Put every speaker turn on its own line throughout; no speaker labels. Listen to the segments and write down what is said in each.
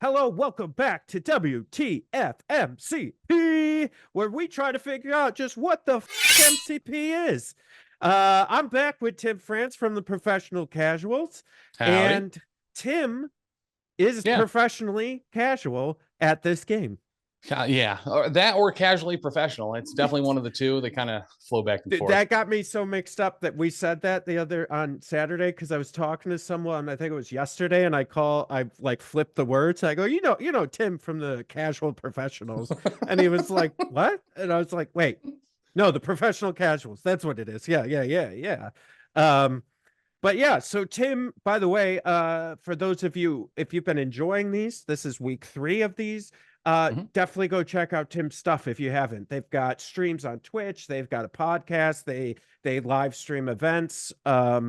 Hello, welcome back to WTFMCP, where we try to figure out just what the MCP is. I'm back with Tim France from the Professional Casuals,
Howdy.
and Tim is
Yeah.
professionally casual at this game.
Yeah. Or that or casually professional. It's definitely one of the two. They kind of flow back and forth.
That got me so mixed up that we said that the other on Saturday because I was talking to someone, I think it was yesterday, and I like flipped the words. I go, Tim from the Casual Professionals, and he was like, "What?" And I was like, "Wait, no, the Professional Casuals. That's what it is. Yeah. But yeah, so Tim, by the way, for those of you, if you've been enjoying these, this is week 3 of these. Definitely go check out Tim's stuff if you haven't. They've got streams on Twitch, they've got a podcast, they live stream events.
Yeah,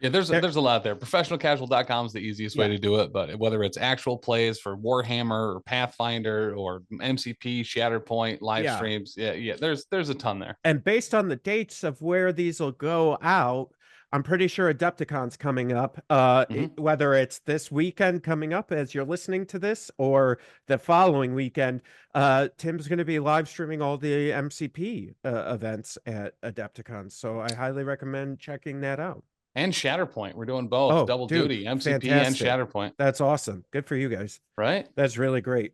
there's a lot there. Professionalcasual.com is the easiest way to do it, but whether it's actual plays for Warhammer or Pathfinder or MCP, Shatterpoint, live streams, there's a ton there.
And based on the dates of where these will go out, I'm pretty sure Adepticon's coming up. Whether it's this weekend coming up as you're listening to this or the following weekend, Tim's going to be live streaming all the MCP events at Adepticon. So I highly recommend checking that out.
And Shatterpoint. We're doing both. Double duty, MCP fantastic. And Shatterpoint.
That's awesome. Good for you guys.
Right?
That's really great.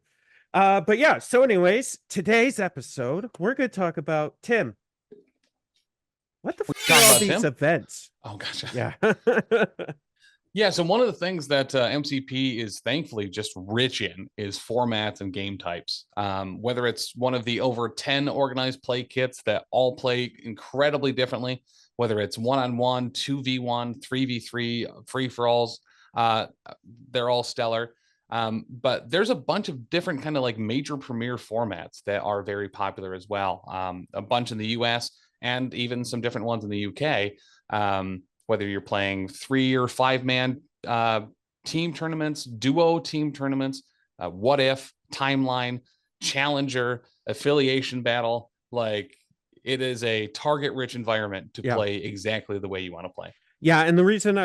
But yeah, so anyways, today's episode, we're going to talk about Tim. What the fuck are all these events?
Oh, gotcha.
Yeah.
Yeah, so one of the things that MCP is thankfully just rich in is formats and game types. Whether it's one of the over 10 organized play kits that all play incredibly differently, whether it's 1-on-1, 2v1, 3v3, free-for-alls, they're all stellar. But there's a bunch of different kind of like major premier formats that are very popular as well. A bunch in the US and even some different ones in the UK. Whether you're playing 3 or 5-man team tournaments, duo team tournaments, what if, timeline, challenger, affiliation battle, like it is a target rich environment to play exactly the way you want to play.
Yeah, and the reason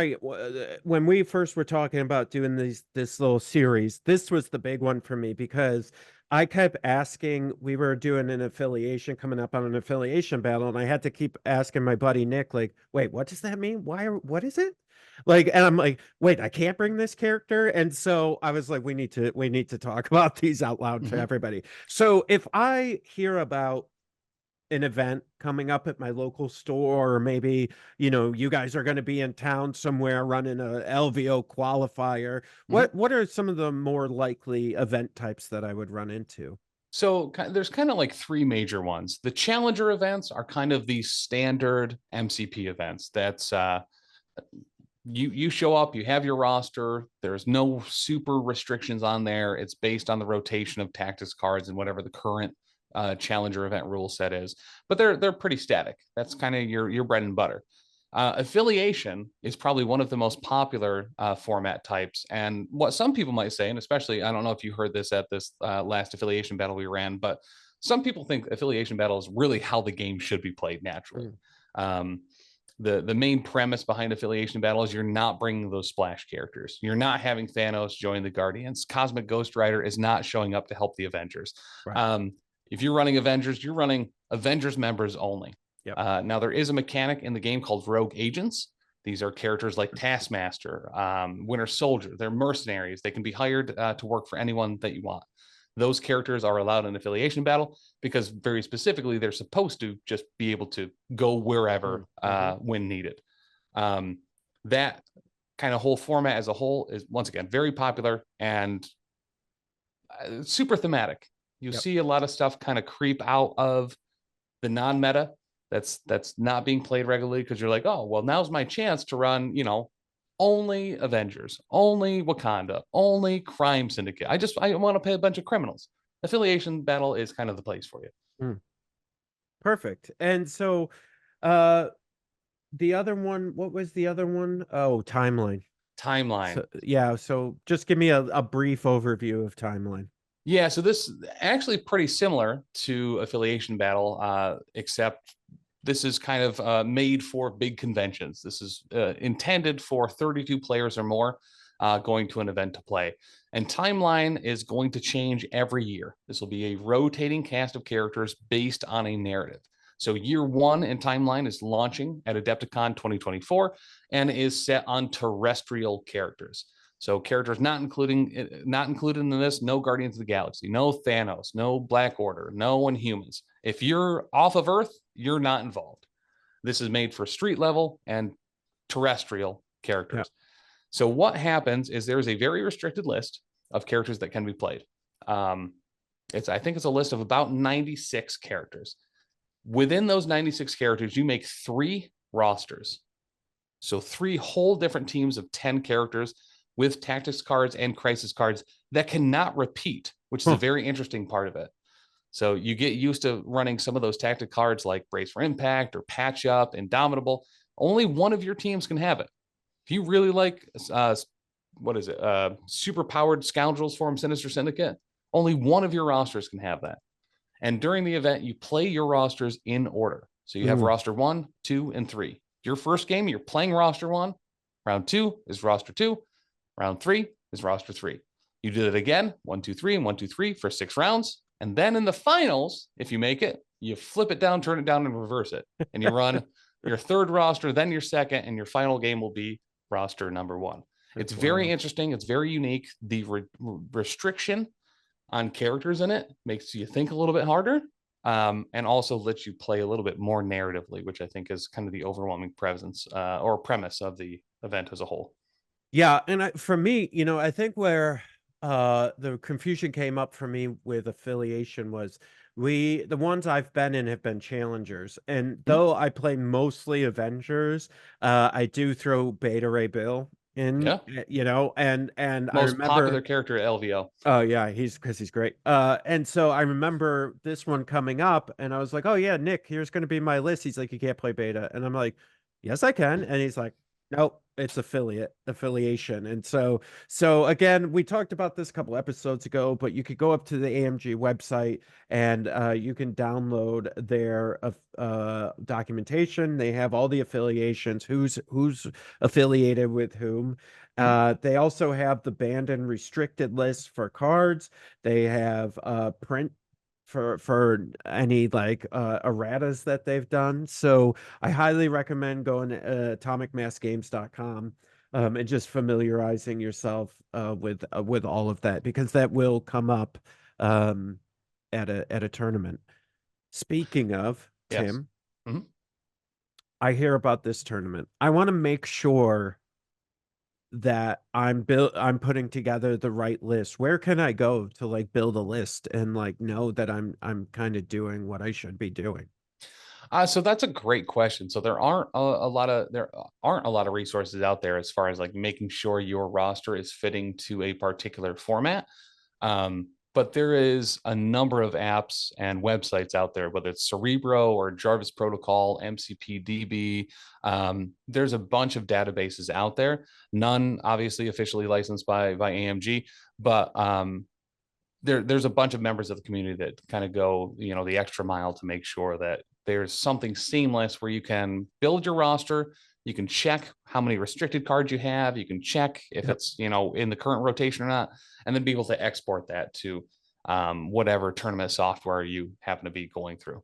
when we first were talking about doing this little series, this was the big one for me because I kept asking, we were doing an affiliation coming up on an affiliation battle, and I had to keep asking my buddy Nick, like, wait, what does that mean? What is it? Like, and I'm like, wait, I can't bring this character. And so I was like, we need to talk about these out loud to everybody. So if I hear about an event coming up at my local store, or maybe you guys are going to be in town somewhere running a LVO qualifier, what are some of the more likely event types that I would run into?
So there's kind of like 3 major ones. The challenger events are kind of the standard MCP events. That's you show up, you have your roster, there's no super restrictions on there. It's based on the rotation of tactics cards and whatever the current challenger event rule set is, but they're pretty static. That's kind of your bread and butter. Affiliation is probably one of the most popular format types, and what some people might say, and especially I don't know if you heard this at this last affiliation battle we ran, but some people think affiliation battle is really how the game should be played naturally. The main premise behind affiliation battle is you're not bringing those splash characters. You're not having Thanos join the Guardians. Cosmic Ghost Rider is not showing up to help the Avengers. Right. If you're running Avengers, you're running Avengers members only. Now, there is a mechanic in the game called Rogue Agents. These are characters like Taskmaster, Winter Soldier. They're mercenaries. They can be hired to work for anyone that you want. Those characters are allowed in affiliation battle because very specifically, they're supposed to just be able to go wherever when needed. That kind of whole format as a whole is, once again, very popular and super thematic. You see a lot of stuff kind of creep out of the non-meta that's not being played regularly because you're like, oh, well, now's my chance to run, only Avengers, only Wakanda, only Crime Syndicate. I want to play a bunch of criminals. Affiliation battle is kind of the place for you.
Perfect. And so the other one, what was the other one? Oh, Timeline. So just give me a brief overview of Timeline.
Yeah, so this actually pretty similar to affiliation battle, except this is kind of made for big conventions. This is intended for 32 players or more. going to an event to play. And timeline is going to change every year. This will be a rotating cast of characters based on a narrative. So year one in timeline is launching at Adepticon 2024 and is set on terrestrial characters. So characters not included in this, no Guardians of the Galaxy, no Thanos, no Black Order, no Inhumans. If you're off of Earth, you're not involved. This is made for street level and terrestrial characters.
Yeah.
So what happens is there's a very restricted list of characters that can be played. I think it's a list of about 96 characters. Within those 96 characters, you make 3 rosters. So 3 whole different teams of 10 characters with tactics cards and crisis cards that cannot repeat, which is a very interesting part of it. So you get used to running some of those tactic cards like Brace for Impact or Patch Up, Indomitable. Only one of your teams can have it. If you really like, super powered Scoundrels Form Sinister Syndicate, only one of your rosters can have that. And during the event, you play your rosters in order. So you have roster 1, 2, and 3. Your first game, you're playing roster 1. Round 2 is roster 2. Round 3 is roster 3. You did it again, 1, 2, 3, and 1, 2, 3 for 6 rounds. And then in the finals, if you make it, you flip it down, turn it down, and reverse it. And you run your third roster, then your second, and your final game will be roster number 1. It's very interesting. It's very unique. The restriction on characters in it makes you think a little bit harder, and also lets you play a little bit more narratively, which I think is kind of the overwhelming presence or premise of the event as a whole.
Yeah, and for me, I think where the confusion came up for me with affiliation was the ones I've been in have been challengers, and though I play mostly Avengers, I do throw Beta Ray Bill in, and I
Most popular
remember.
character at LVO.
Oh yeah, he's great. And so I remember this one coming up, and I was like, "Oh yeah, Nick, here's going to be my list." He's like, "You can't play beta," and I'm like, "Yes, I can." And he's like, "Nope, it's affiliation." And so again, we talked about this a couple episodes ago, but you could go up to the AMG website and you can download their documentation. They have all the affiliations, who's affiliated with whom. They also have the banned and restricted list for cards. They have print for any like erratas that they've done. So I highly recommend going to atomicmassgames.com and just familiarizing yourself with all of that, because that will come up at a tournament. Speaking of,
Yes.
Tim, I hear about this tournament. I want to make sure that I'm putting together the right list. Where can I go to like build a list and like know that I'm kind of doing what I should be doing?
So that's a great question. So there aren't a lot of resources out there as far as like making sure your roster is fitting to a particular format. But there is a number of apps and websites out there, whether it's Cerebro or Jarvis Protocol, MCP DB. There's a bunch of databases out there, none obviously officially licensed by AMG, but there's a bunch of members of the community that kind of go, the extra mile to make sure that there's something seamless where you can build your roster. You can check how many restricted cards you have. You can check if it's, in the current rotation or not, and then be able to export that to whatever tournament software you happen to be going through.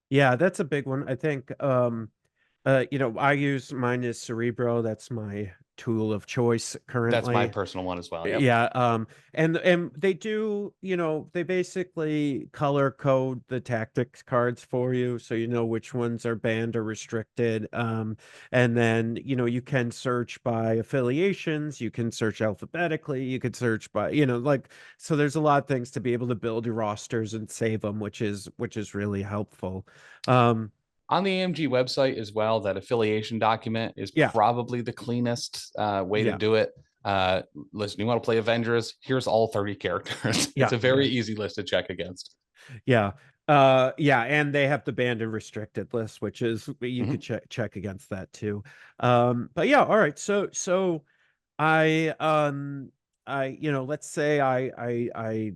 Yeah, that's a big one. I think, I use mine is Cerebro. That's my tool of choice currently.
That's my personal one as well. Yep.
Yeah. And they do, they basically color code the tactics cards for you, so you know which ones are banned or restricted. And then, you can search by affiliations, you can search alphabetically, you could search by, so there's a lot of things to be able to build your rosters and save them, which is really helpful.
On the AMG website as well, that affiliation document is probably the cleanest way to do it. Listen, you want to play Avengers? Here's all 30 characters. It's a very easy list to check against.
Yeah. And they have the banned and restricted list, which is you could check against that too. But yeah, all right. So I let's say I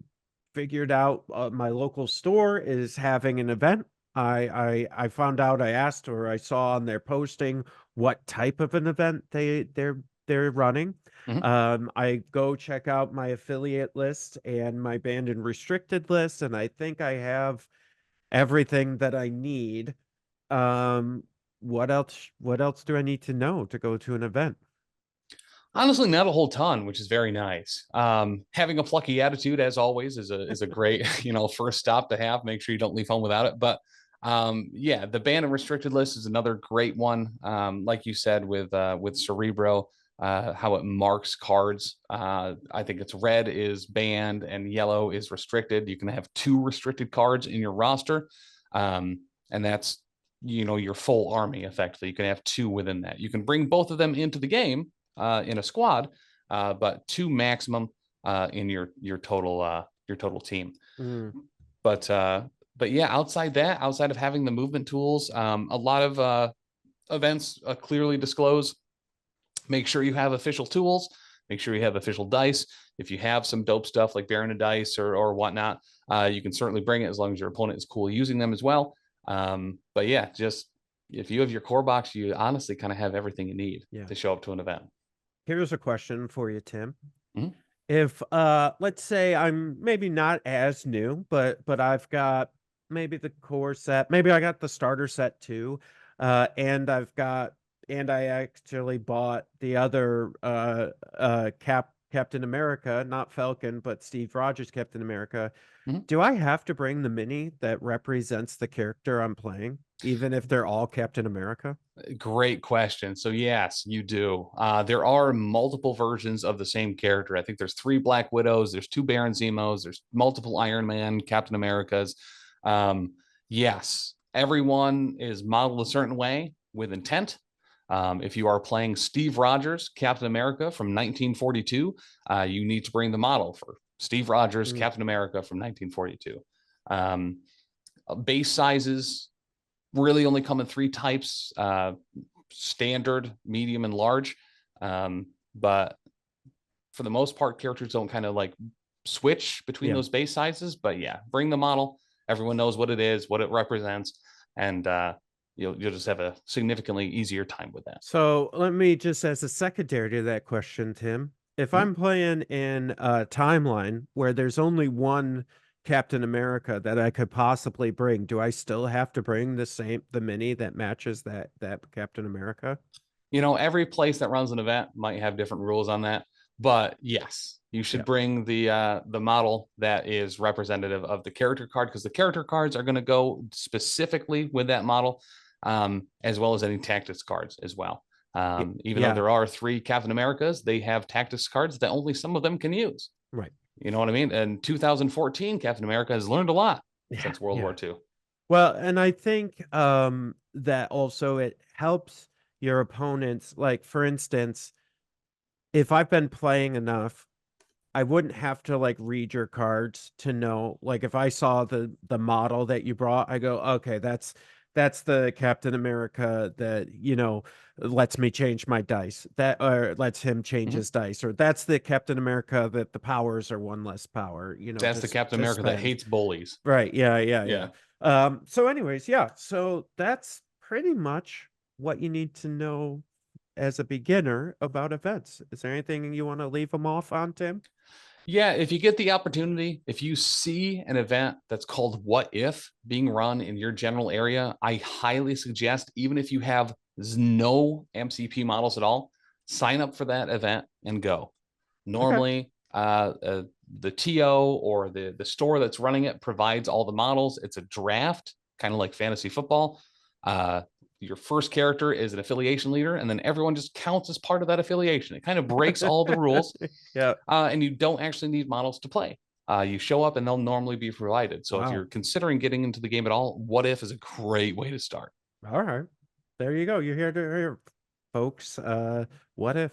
figured out my local store is having an event. I found out, I asked, or I saw on their posting what type of an event they're they're running.
Mhm.
I go check out my affiliate list and my banned and restricted list, and I think I have everything that I need. Um, what else do I need to know to go to an event?
Honestly, not a whole ton, which is very nice. Having a plucky attitude, as always, is a great first stop to have. Make sure you don't leave home without it. But yeah, the ban and restricted list is another great one. Like you said with Cerebro, how it marks cards. I think it's red is banned and yellow is restricted. You can have 2 restricted cards in your roster, and that's your full army effectively. You can have 2 within that. You can bring both of them into the game in a squad, but 2 maximum in your total team.
Mm,
But yeah, outside of having the movement tools, a lot of events clearly disclose. Make sure you have official tools. Make sure you have official dice. If you have some dope stuff like Baron of Dice or whatnot, you can certainly bring it as long as your opponent is cool using them as well. But yeah, just if you have your core box, you honestly kind of have everything you need
yeah.
to show up to an event.
Here's a question for you, Tim.
Mhm.
If let's say I'm maybe not as new, but I've got maybe the core set, maybe I got the starter set too, and I actually bought the other Captain America, not Falcon, but Steve Rogers Captain America.
Mhm.
Do I have to bring the mini that represents the character I'm playing, even if they're all Captain America?
Great question. So yes, you do. There are multiple versions of the same character. I think there's 3 Black Widows, there's 2 Baron Zemos, there's multiple Iron Man, Captain Americas. Yes, everyone is modeled a certain way with intent. If you are playing Steve Rogers, Captain America from 1942, you need to bring the model for Steve Rogers,
Mm,
Captain America from 1942. Um, Base sizes really only come in 3 types: standard, medium, and large. But for the most part, characters don't kind of like switch between
yeah.
those base sizes. But yeah, bring the model. Everyone knows what it is, what it represents, and you'll just have a significantly easier time with that.
So let me just as a secondary to that question, Tim, if
Mhm.
I'm playing in a timeline where there's only one Captain America that I could possibly bring, do I still have to bring the mini that matches that Captain America?
Every place that runs an event might have different rules on that, but yes, you should
Yeah.
bring the model that is representative of the character card, because the character cards are going to go specifically with that model, as well as any tactics cards as well. Even though
Yeah,
there are 3 Captain Americas, they have tactics cards that only some of them can use.
right.
You know what I mean? And 2014 Captain America has learned a lot
Yeah,
since World
yeah.
War II.
Well, and I think that also it helps your opponents. Like for instance, if I've been playing enough, I wouldn't have to like read your cards to know. Like if I saw the model that you brought, I go, okay, that's the Captain America that, lets me change my dice. That or lets him change
Mhm.
his dice. Or that's the Captain America that the powers are one less power,
That's the Captain
to
America that
spend.
hates bullies.
Right. Yeah, yeah, yeah.
Yeah.
So anyways, yeah. So that's pretty much what you need to know as a beginner about events. Is there anything you want to leave them off on, Tim?
Yeah, if you get the opportunity, if you see an event that's called What If being run in your general area, I highly suggest, even if you have no MCP models at all, sign up for that event and go.
Okay.
Normally, the TO or the store that's running it provides all the models. It's a draft, kind of like fantasy football. Uh, your first character is an affiliation leader, and then everyone just counts as part of that affiliation. It kind of breaks all the rules,
Yeah.
and you don't actually need models to play. You show up and they'll normally be provided. So if
Wow.
you're considering getting into the game at all, What If is a great way to start.
All right. There you go. You're here to hear, folks. What if?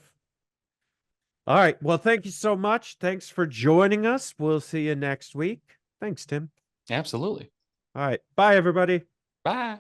All right. Well, thank you so much. Thanks for joining us. We'll see you next week. Thanks, Tim.
Absolutely.
All right. Bye, everybody.
Bye.